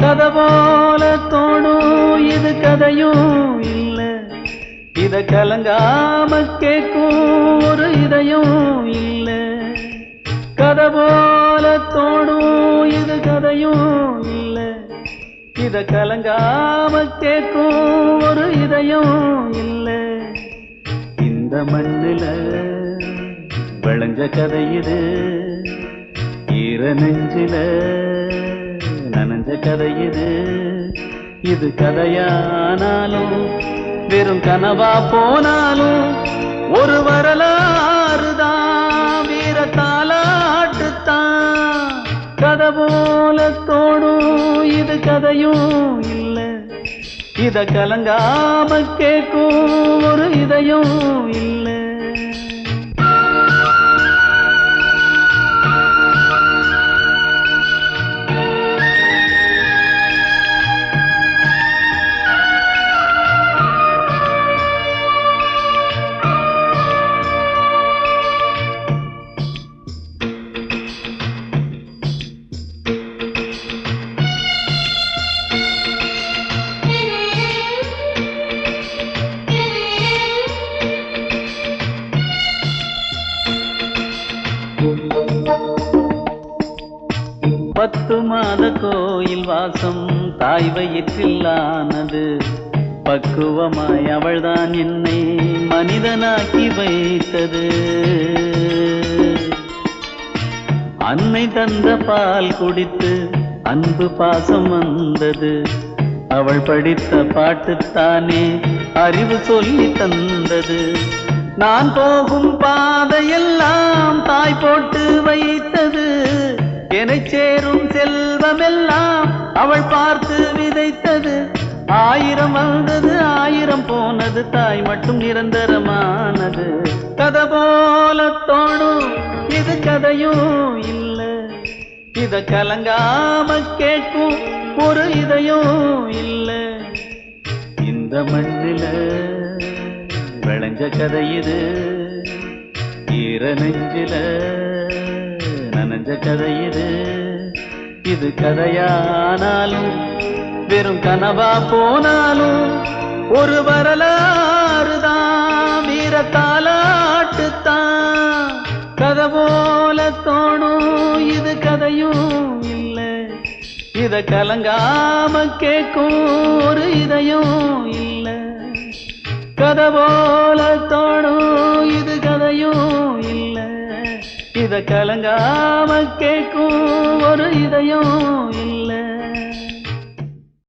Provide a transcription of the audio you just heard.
கதை போல தோணும் இது கதையும் இல்ல இத கலங்காம கேட்கும் ஒரு இதயம் இல்ல கதை போல தோணும் இது கதையும் இல்ல இத கலங்காம கேட்கும் ஒரு இதயம் இல்ல இந்த மண்ணில விளைஞ்ச கதை இது ஈர நெஞ்சில நனைஞ்ச கதை இது கதையானாலும் வெறும் கனவா போனாலும் ஒரு வரலாறுதான் வீர தாலாட்டுத்தான் கதை போல தோணும் இது கதையும் இல்ல இத கலங்காம கேட்கும் ஒரு இதயம் இல்ல பத்து மாத கோயில் வாசம் தாய் வயிற்றில்லானது பக்குவமாய் அவள்தான் என்னை மனிதனாக்கி வைத்தது அன்னை தந்த பால் குடித்து அன்பு பாசம் வந்தது அவள் படித்த பாட்டுத்தானே அறிவு சொல்லி தந்தது நான் போகும் பாதையெல்லாம் தாய் போட்டு வைத்தது என்னை சேரும் செல்வமெல்லாம் அவள் பார்த்து விதைத்தது ஆயிரம் வந்தது ஆயிரம் போனது தாய் மட்டும் நிரந்தரமானது கதை போல தோணும் இது கதையும் இல்ல இத கலங்காம கேட்கும் ஒரு இதயம் இல்ல இந்த மண்ணில விளைஞ்ச கதை இது ஈர நெஞ்சில நனைஞ்ச கதை இது கதையானாலும் வெறும் கனவா போனாலும் ஒரு வரலாறுதான் வீர தாலாட்டுத்தான் கதை போல தோணும் இது கதையும் இல்ல இத கலங்காம கேட்கும் ஒரு இதயம் இல்ல கதை போல தோணும் இது கதையும் இல்ல இத கலங்காம கேட்கும் ஒரு இதயம் இல்ல